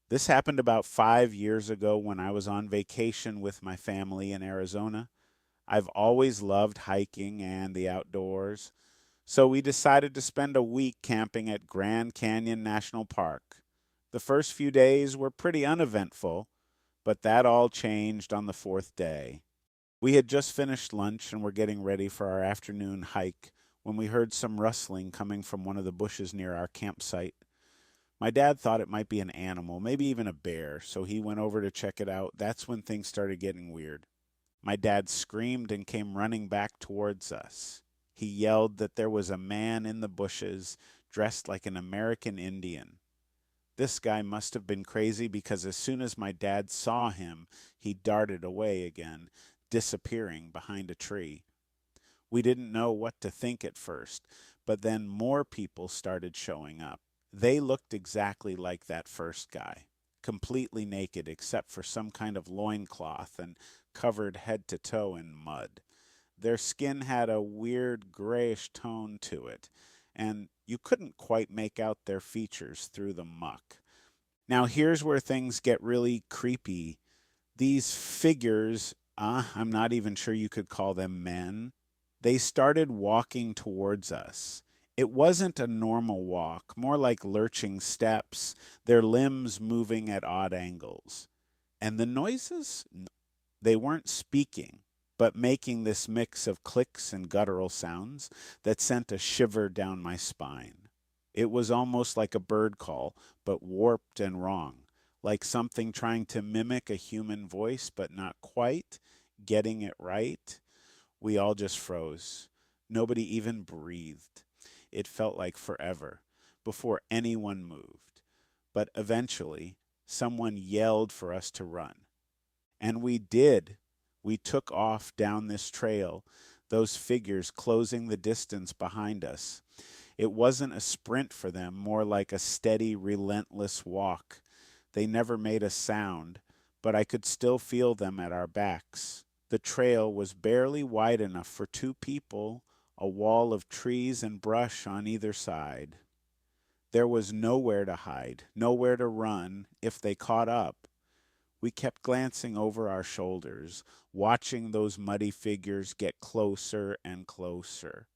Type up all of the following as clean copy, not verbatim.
This happened about 5 years ago when I was on vacation with my family in Arizona. I've always loved hiking and the outdoors, so we decided to spend a week camping at Grand Canyon National Park. The first few days were pretty uneventful, but that all changed on the fourth day. We had just finished lunch and were getting ready for our afternoon hike when we heard some rustling coming from one of the bushes near our campsite. My dad thought it might be an animal, maybe even a bear, so he went over to check it out. That's when things started getting weird. My dad screamed and came running back towards us. He yelled that there was a man in the bushes dressed like an American Indian. This guy must have been crazy because as soon as my dad saw him, he darted away again, disappearing behind a tree. We didn't know what to think at first, but then more people started showing up. They looked exactly like that first guy, completely naked except for some kind of loincloth and covered head to toe in mud. Their skin had a weird grayish tone to it, and you couldn't quite make out their features through the muck. Now, here's where things get really creepy. These figures, I'm not even sure you could call them men, they started walking towards us. It wasn't a normal walk, more like lurching steps, their limbs moving at odd angles. And the noises? They weren't speaking, but making this mix of clicks and guttural sounds that sent a shiver down my spine. It was almost like a bird call, but warped and wrong, like something trying to mimic a human voice, but not quite getting it right. We all just froze. Nobody even breathed. It felt like forever before anyone moved. But eventually, someone yelled for us to run. And we did. We took off down this trail, those figures closing the distance behind us. It wasn't a sprint for them, more like a steady, relentless walk. They never made a sound, but I could still feel them at our backs. The trail was barely wide enough for two people, a wall of trees and brush on either side. There was nowhere to hide, nowhere to run if they caught up. We kept glancing over our shoulders, watching those muddy figures get closer and closer.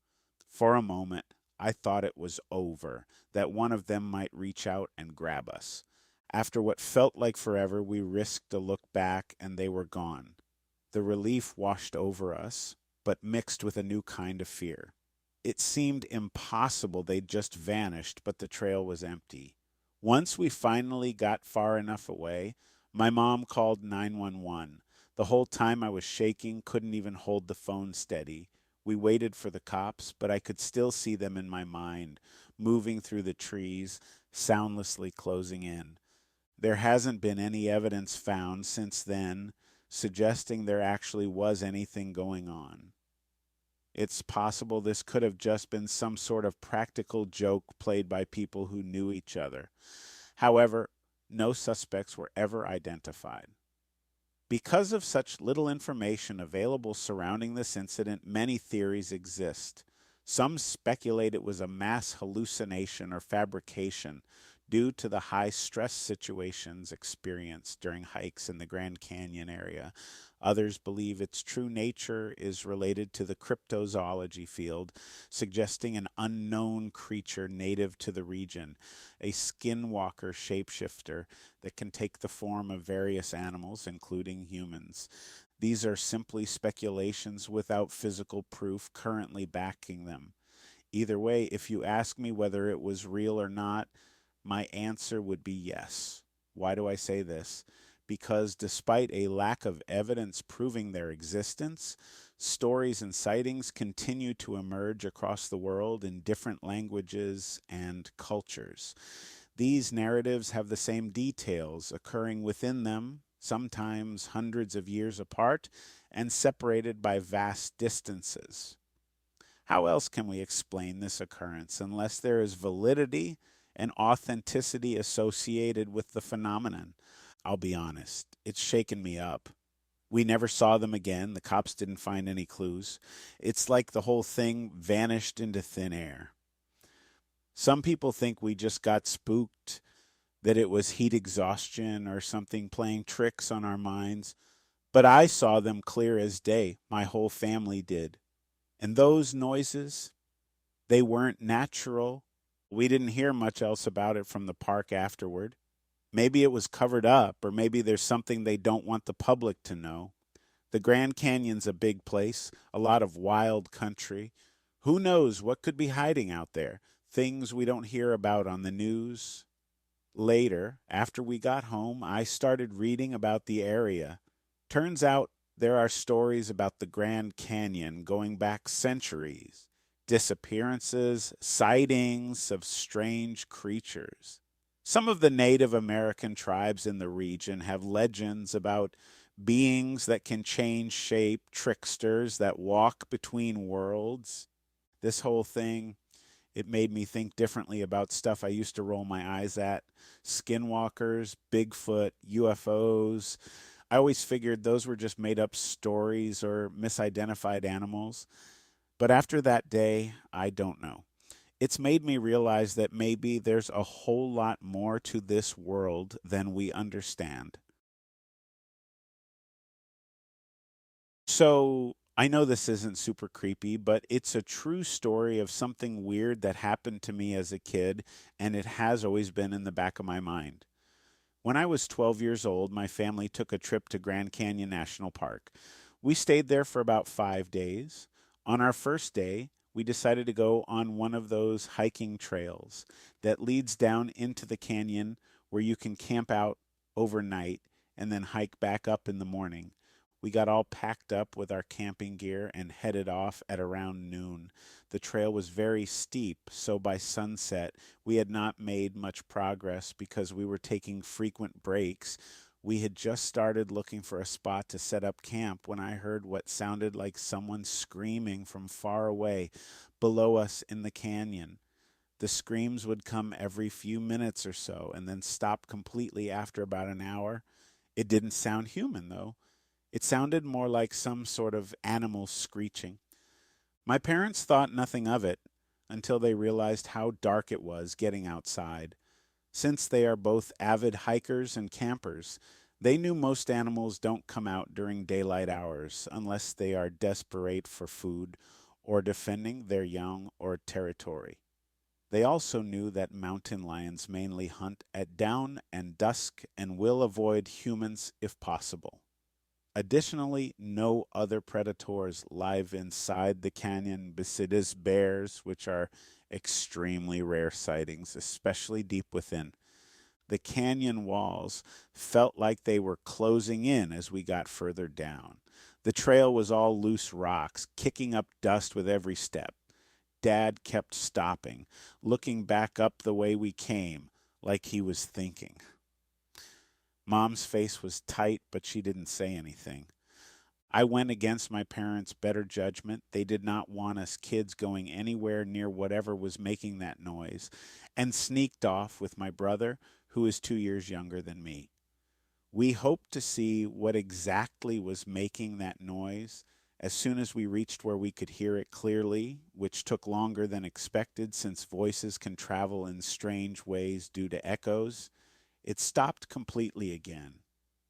For a moment, I thought it was over, that one of them might reach out and grab us. After what felt like forever, we risked a look back and they were gone. The relief washed over us, but mixed with a new kind of fear. It seemed impossible they'd just vanished, but the trail was empty. Once we finally got far enough away, my mom called 911. The whole time I was shaking, couldn't even hold the phone steady. We waited for the cops, but I could still see them in my mind, moving through the trees, soundlessly closing in. There hasn't been any evidence found since then suggesting there actually was anything going on. It's possible this could have just been some sort of practical joke played by people who knew each other. However, no suspects were ever identified. Because of such little information available surrounding this incident, many theories exist. Some speculate it was a mass hallucination or fabrication due to the high stress situations experienced during hikes in the Grand Canyon area. Others believe its true nature is related to the cryptozoology field, suggesting an unknown creature native to the region, a skinwalker shapeshifter that can take the form of various animals, including humans. These are simply speculations without physical proof currently backing them. Either way, if you ask me whether it was real or not, my answer would be yes. Why do I say this? Because despite a lack of evidence proving their existence, stories and sightings continue to emerge across the world in different languages and cultures. These narratives have the same details occurring within them, sometimes hundreds of years apart and separated by vast distances. How else can we explain this occurrence unless there is validity and authenticity associated with the phenomenon? I'll be honest, it's shaken me up. We never saw them again. The cops didn't find any clues. It's like the whole thing vanished into thin air. Some people think we just got spooked. that it was heat exhaustion or something playing tricks on our minds, but I saw them clear as day. My whole family did. And those noises, they weren't natural. We didn't hear much else about it from the park afterward. Maybe it was covered up, or maybe there's something they don't want the public to know. The Grand Canyon's a big place, a lot of wild country. Who knows what could be hiding out there? Things we don't hear about on the news. Later, after we got home, I started reading about the area. Turns out there are stories about the Grand Canyon going back centuries, disappearances, sightings of strange creatures. Some of the Native American tribes in the region have legends about beings that can change shape, tricksters that walk between worlds. This whole thing, it made me think differently about stuff I used to roll my eyes at: skinwalkers, Bigfoot, UFOs. I always figured those were just made up stories or misidentified animals. But after that day, I don't know. It's made me realize that maybe there's a whole lot more to this world than we understand. So I know this isn't super creepy, but it's a true story of something weird that happened to me as a kid, and it has always been in the back of my mind. When I was 12 years old, my family took a trip to Grand Canyon National Park. We stayed there for about 5 days. On our first day, we decided to go on one of those hiking trails that leads down into the canyon where you can camp out overnight and then hike back up in the morning. We got all packed up with our camping gear and headed off at around noon. The trail was very steep, so by sunset, we had not made much progress because we were taking frequent breaks. We had just started looking for a spot to set up camp when I heard what sounded like someone screaming from far away below us in the canyon. The screams would come every few minutes or so and then stop completely after about an hour. It didn't sound human, though. It sounded more like some sort of animal screeching. My parents thought nothing of it until they realized how dark it was getting outside. Since they are both avid hikers and campers, they knew most animals don't come out during daylight hours unless they are desperate for food or defending their young or territory. They also knew that mountain lions mainly hunt at dawn and dusk and will avoid humans if possible. Additionally, no other predators live inside the canyon besides bears, which are extremely rare sightings, especially deep within. The canyon walls felt like they were closing in as we got further down. The trail was all loose rocks, kicking up dust with every step. Dad kept stopping, looking back up the way we came, like he was thinking. Mom's face was tight, but she didn't say anything. I went against my parents' better judgment. They did not want us kids going anywhere near whatever was making that noise, and sneaked off with my brother, who is 2 years younger than me. We hoped to see what exactly was making that noise as soon as we reached where we could hear it clearly, which took longer than expected since voices can travel in strange ways due to echoes. It stopped completely again.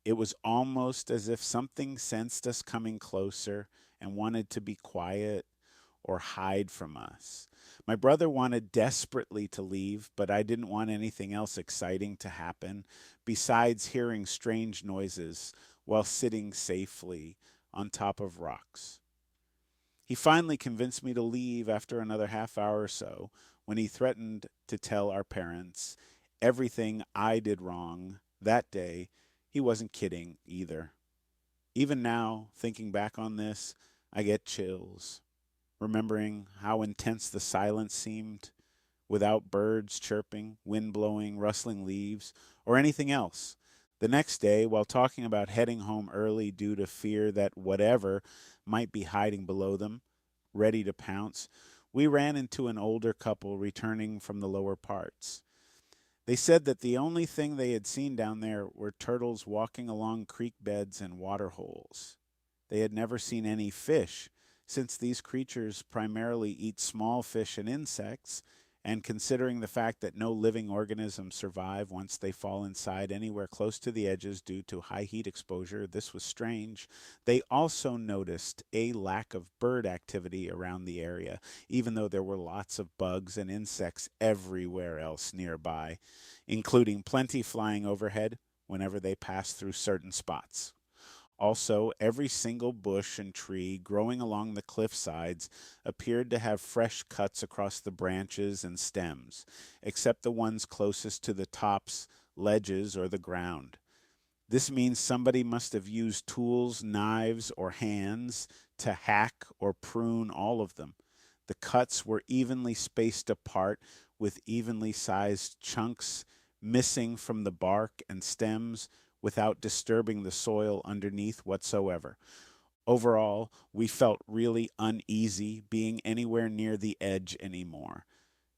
It was almost as if something sensed us coming closer and wanted to be quiet or hide from us. My brother wanted desperately to leave, but I didn't want anything else exciting to happen besides hearing strange noises while sitting safely on top of rocks. He finally convinced me to leave after another half hour or so when he threatened to tell our parents everything I did wrong that day. He wasn't kidding either. Even now, thinking back on this, I get chills, remembering how intense the silence seemed, without birds chirping, wind blowing, rustling leaves, or anything else. The next day, while talking about heading home early due to fear that whatever might be hiding below them, ready to pounce, we ran into an older couple returning from the lower parts. They said that the only thing they had seen down there were turtles walking along creek beds and water holes. They had never seen any fish, since these creatures primarily eat small fish and insects, And considering the fact that no living organisms survive once they fall inside anywhere close to the edges due to high heat exposure, this was strange. They also noticed a lack of bird activity around the area, even though there were lots of bugs and insects everywhere else nearby, including plenty flying overhead whenever they passed through certain spots. Also, every single bush and tree growing along the cliff sides appeared to have fresh cuts across the branches and stems, except the ones closest to the tops, ledges, or the ground. This means somebody must have used tools, knives, or hands to hack or prune all of them. The cuts were evenly spaced apart with evenly sized chunks missing from the bark and stems without disturbing the soil underneath whatsoever. Overall, we felt really uneasy being anywhere near the edge anymore,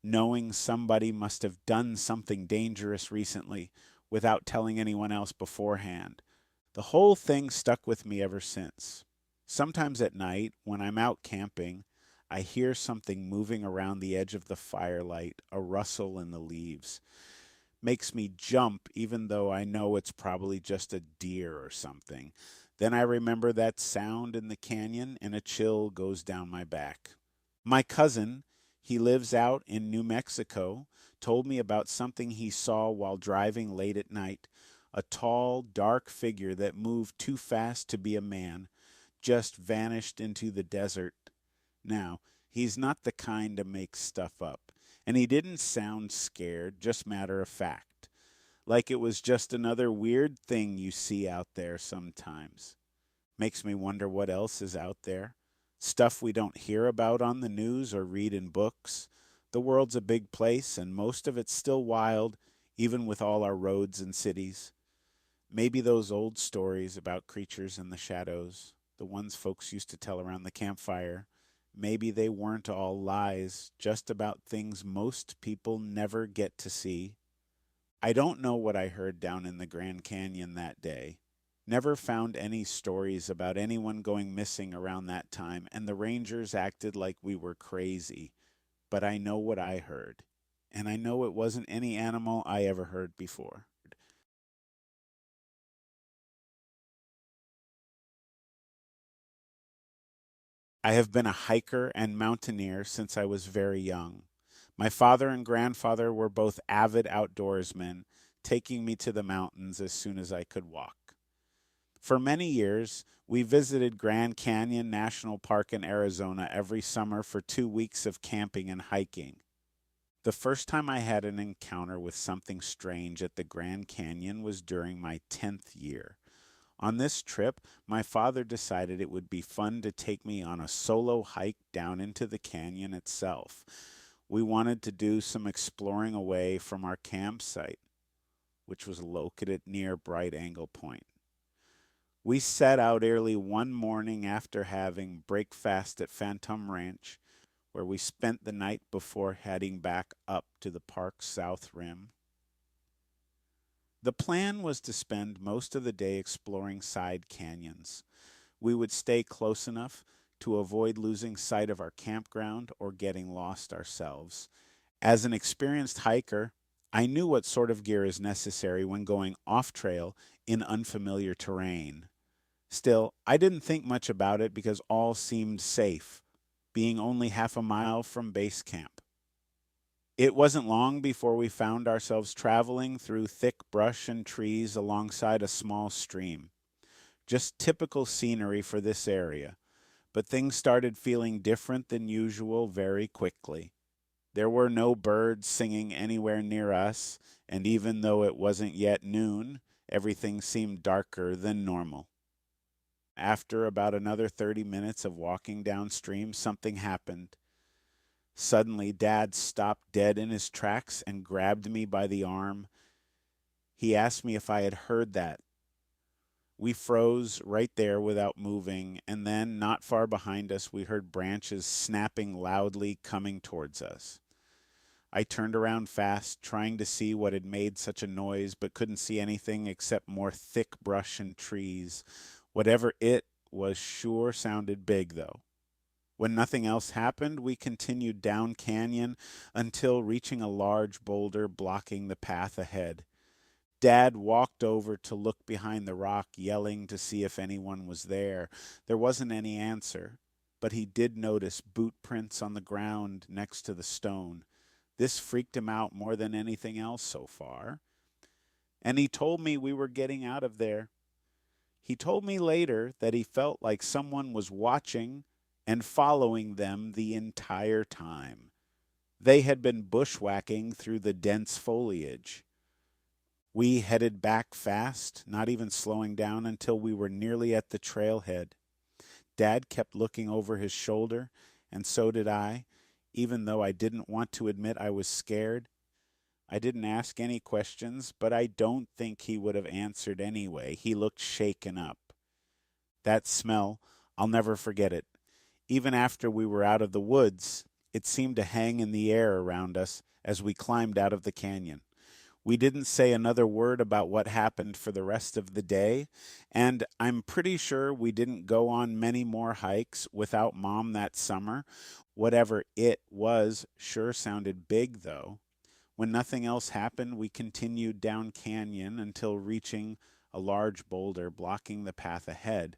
knowing somebody must have done something dangerous recently without telling anyone else beforehand. The whole thing stuck with me ever since. Sometimes at night, when I'm out camping, I hear something moving around the edge of the firelight, a rustle in the leaves. Makes me jump even though I know it's probably just a deer or something. Then I remember that sound in the canyon and a chill goes down my back. My cousin, he lives out in New Mexico, told me about something he saw while driving late at night. A tall, dark figure that moved too fast to be a man just vanished into the desert. Now, he's not the kind to make stuff up, and he didn't sound scared, just matter of fact, like it was just another weird thing you see out there sometimes. Makes me wonder what else is out there. Stuff we don't hear about on the news or read in books. The world's a big place, and most of it's still wild, even with all our roads and cities. Maybe those old stories about creatures in the shadows, the ones folks used to tell around the campfire, maybe they weren't all lies, just about things most people never get to see. I don't know what I heard down in the Grand Canyon that day. Never found any stories about anyone going missing around that time, and the rangers acted like we were crazy. But I know what I heard, and I know it wasn't any animal I ever heard before. I have been a hiker and mountaineer since I was very young. My father and grandfather were both avid outdoorsmen, taking me to the mountains as soon as I could walk. For many years, we visited Grand Canyon National Park in Arizona every summer for 2 weeks of camping and hiking. The first time I had an encounter with something strange at the Grand Canyon was during my 10th year. On this trip, my father decided it would be fun to take me on a solo hike down into the canyon itself. We wanted to do some exploring away from our campsite, which was located near Bright Angle Point. We set out early one morning after having breakfast at Phantom Ranch, where we spent the night before heading back up to the park's south rim. The plan was to spend most of the day exploring side canyons. We would stay close enough to avoid losing sight of our campground or getting lost ourselves. As an experienced hiker, I knew what sort of gear is necessary when going off trail in unfamiliar terrain. Still, I didn't think much about it because all seemed safe, being only half a mile from base camp. It wasn't long before we found ourselves traveling through thick brush and trees alongside a small stream. Just typical scenery for this area, but things started feeling different than usual very quickly. There were no birds singing anywhere near us, and even though it wasn't yet noon, everything seemed darker than normal. After about another 30 minutes of walking downstream, something happened. Suddenly, Dad stopped dead in his tracks and grabbed me by the arm. He asked me if I had heard that. We froze right there without moving, and then, not far behind us, we heard branches snapping loudly coming towards us. I turned around fast, trying to see what had made such a noise, but couldn't see anything except more thick brush and trees. Whatever it was sure sounded big, though. When nothing else happened, we continued down canyon until reaching a large boulder blocking the path ahead. Dad walked over to look behind the rock, yelling to see if anyone was there. There wasn't any answer, but he did notice boot prints on the ground next to the stone. This freaked him out more than anything else so far. And he told me we were getting out of there. He told me later that he felt like someone was watching and following them the entire time. They had been bushwhacking through the dense foliage. We headed back fast, not even slowing down until we were nearly at the trailhead. Dad kept looking over his shoulder, and so did I, even though I didn't want to admit I was scared. I didn't ask any questions, but I don't think he would have answered anyway. He looked shaken up. That smell, I'll never forget it. Even after we were out of the woods, it seemed to hang in the air around us as we climbed out of the canyon. We didn't say another word about what happened for the rest of the day, and I'm pretty sure we didn't go on many more hikes without Mom that summer. Whatever it was sure sounded big, though. When nothing else happened, we continued down canyon until reaching a large boulder blocking the path ahead.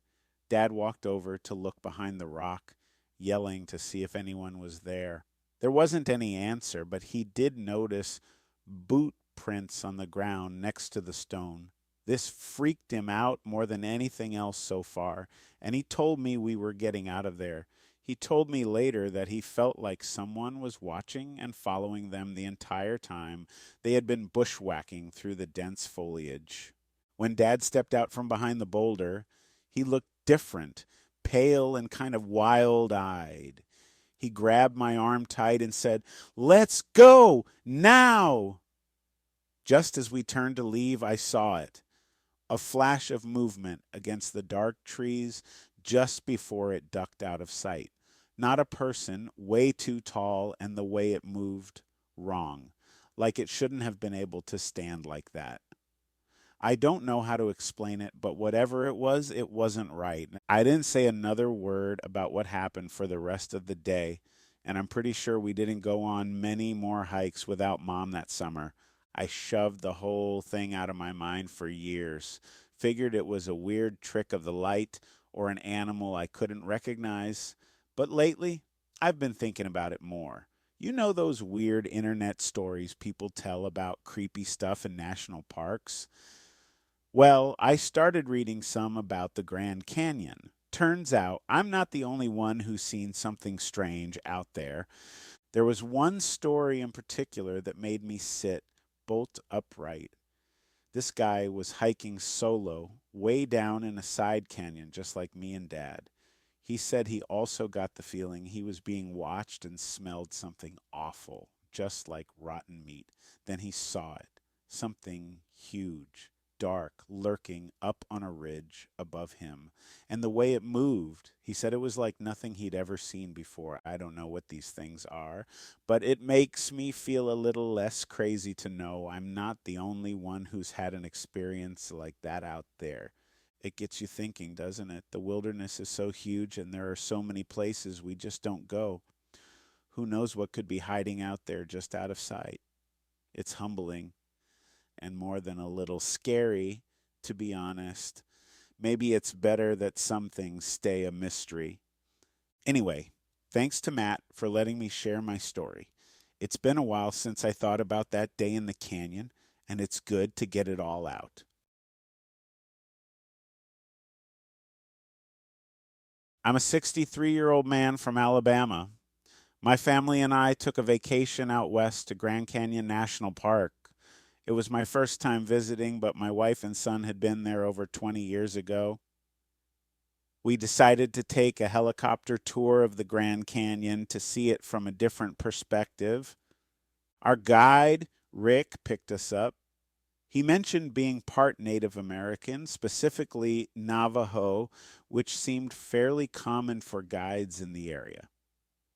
Dad walked over to look behind the rock, yelling to see if anyone was there. There wasn't any answer, but he did notice boot prints on the ground next to the stone. This freaked him out more than anything else so far, and he told me we were getting out of there. He told me later that he felt like someone was watching and following them the entire time they had been bushwhacking through the dense foliage. When Dad stepped out from behind the boulder, he looked different, pale and kind of wild-eyed. He grabbed my arm tight and said, "Let's go, now!" Just as we turned to leave, I saw it. A flash of movement against the dark trees just before it ducked out of sight. Not a person, way too tall, and the way it moved, wrong. Like it shouldn't have been able to stand like that. I don't know how to explain it, but whatever it wasn't right. I didn't say another word about what happened for the rest of the day, and I'm pretty sure we didn't go on many more hikes without Mom that summer. I shoved the whole thing out of my mind for years. Figured it was a weird trick of the light or an animal I couldn't recognize. But lately, I've been thinking about it more. You know those weird internet stories people tell about creepy stuff in national parks? Well, I started reading some about the Grand Canyon. Turns out I'm not the only one who's seen something strange out there. There was one story in particular that made me sit bolt upright. This guy was hiking solo, way down in a side canyon, just like me and Dad. He said he also got the feeling he was being watched and smelled something awful, just like rotten meat. Then he saw it, something huge, dark, lurking up on a ridge above him. And the way it moved, he said it was like nothing he'd ever seen before. I don't know what these things are, but it makes me feel a little less crazy to know I'm not the only one who's had an experience like that out there. It gets you thinking, doesn't it? The wilderness is so huge and there are so many places we just don't go. Who knows what could be hiding out there just out of sight? It's humbling and more than a little scary, to be honest. Maybe it's better that some things stay a mystery. Anyway, thanks to Matt for letting me share my story. It's been a while since I thought about that day in the canyon, and it's good to get it all out. I'm a 63-year-old man from Alabama. My family and I took a vacation out west to Grand Canyon National Park. It was my first time visiting, but my wife and son had been there over 20 years ago. We decided to take a helicopter tour of the Grand Canyon to see it from a different perspective. Our guide, Rick, picked us up. He mentioned being part Native American, specifically Navajo, which seemed fairly common for guides in the area.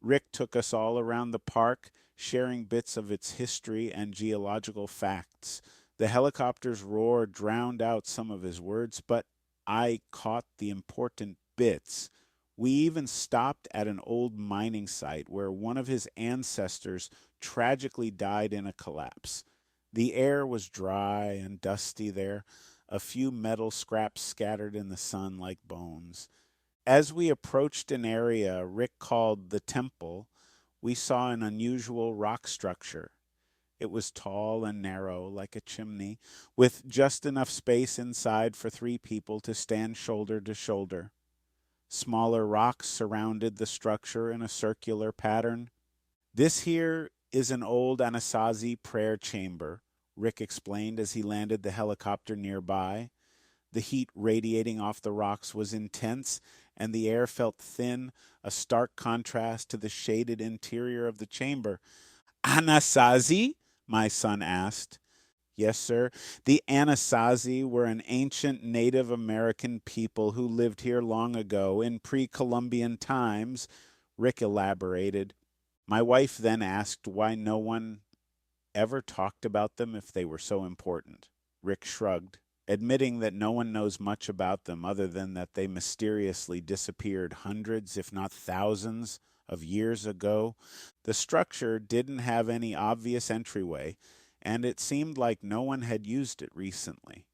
Rick took us all around the park, sharing bits of its history and geological facts. The helicopter's roar drowned out some of his words, but I caught the important bits. We even stopped at an old mining site where one of his ancestors tragically died in a collapse. The air was dry and dusty there, a few metal scraps scattered in the sun like bones. As we approached an area Rick called the temple, we saw an unusual rock structure. It was tall and narrow, like a chimney, with just enough space inside for three people to stand shoulder to shoulder. Smaller rocks surrounded the structure in a circular pattern. This here is an old Anasazi prayer chamber, Rick explained as he landed the helicopter nearby. The heat radiating off the rocks was intense, and the air felt thin, a stark contrast to the shaded interior of the chamber. Anasazi? My son asked. Yes, sir. The Anasazi were an ancient Native American people who lived here long ago in pre Columbian times, Rick elaborated. My wife then asked why no one ever talked about them if they were so important. Rick shrugged, admitting that no one knows much about them other than that they mysteriously disappeared hundreds, if not thousands, of years ago. The structure didn't have any obvious entryway, and it seemed like no one had used it recently.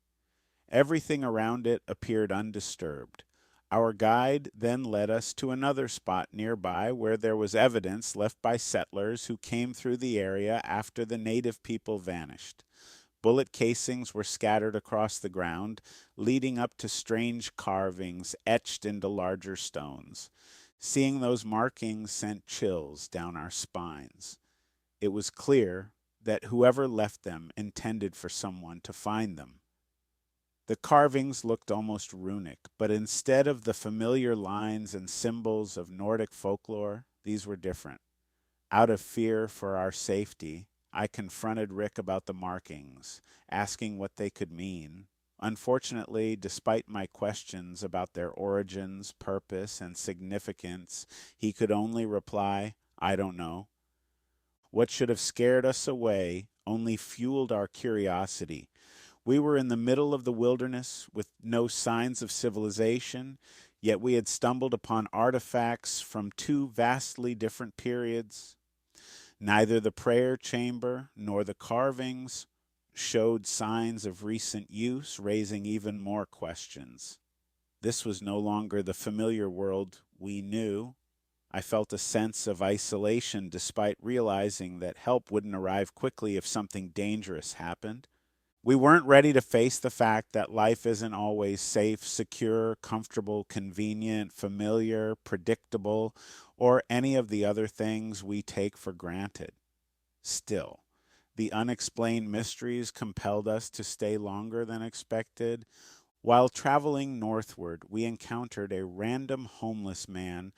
Everything around it appeared undisturbed. Our guide then led us to another spot nearby where there was evidence left by settlers who came through the area after the native people vanished. Bullet casings were scattered across the ground, leading up to strange carvings etched into larger stones. Seeing those markings sent chills down our spines. It was clear that whoever left them intended for someone to find them. The carvings looked almost runic, but instead of the familiar lines and symbols of Nordic folklore, these were different. Out of fear for our safety, I confronted Rick about the markings, asking what they could mean. Unfortunately, despite my questions about their origins, purpose, and significance, he could only reply, I don't know. What should have scared us away only fueled our curiosity. We were in the middle of the wilderness with no signs of civilization, yet we had stumbled upon artifacts from two vastly different periods. Neither the prayer chamber nor the carvings showed signs of recent use, raising even more questions. This was no longer the familiar world we knew. I felt a sense of isolation despite realizing that help wouldn't arrive quickly if something dangerous happened. We weren't ready to face the fact that life isn't always safe, secure, comfortable, convenient, familiar, predictable, or any of the other things we take for granted. Still, the unexplained mysteries compelled us to stay longer than expected. While traveling northward, we encountered a random homeless man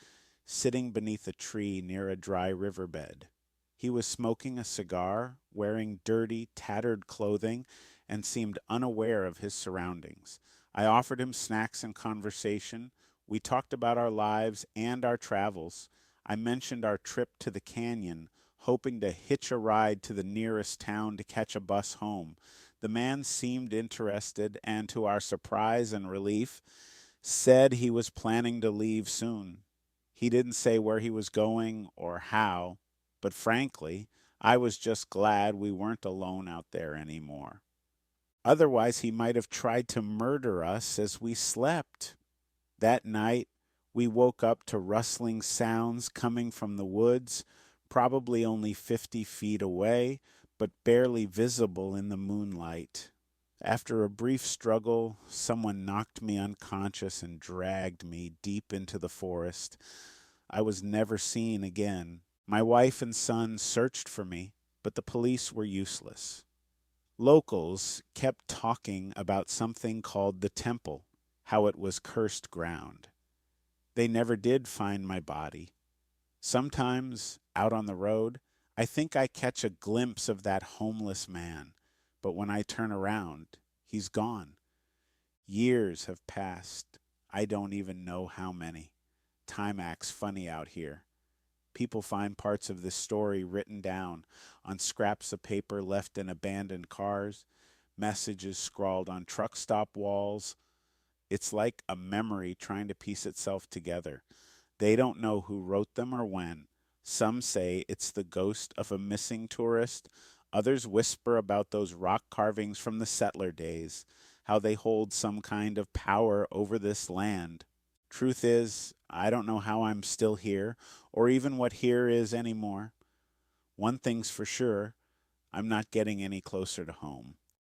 sitting beneath a tree near a dry riverbed. He was smoking a cigar, wearing dirty, tattered clothing, and seemed unaware of his surroundings. I offered him snacks and conversation. We talked about our lives and our travels. I mentioned our trip to the canyon, hoping to hitch a ride to the nearest town to catch a bus home. The man seemed interested and, to our surprise and relief, said he was planning to leave soon. He didn't say where he was going or how, but frankly, I was just glad we weren't alone out there anymore. Otherwise, he might have tried to murder us as we slept. That night, we woke up to rustling sounds coming from the woods, probably only 50 feet away, but barely visible in the moonlight. After a brief struggle, someone knocked me unconscious and dragged me deep into the forest. I was never seen again. My wife and son searched for me, but the police were useless. Locals kept talking about something called the temple, how it was cursed ground. They never did find my body. Sometimes, out on the road, I think I catch a glimpse of that homeless man, but when I turn around, he's gone. Years have passed. I don't even know how many. Time acts funny out here. People find parts of this story written down on scraps of paper left in abandoned cars, messages scrawled on truck stop walls. It's like a memory trying to piece itself together. They don't know who wrote them or when. Some say it's the ghost of a missing tourist. Others whisper about those rock carvings from the settler days, how they hold some kind of power over this land. Truth is, I don't know how I'm still here, or even what here is anymore. One thing's for sure, I'm not getting any closer to home.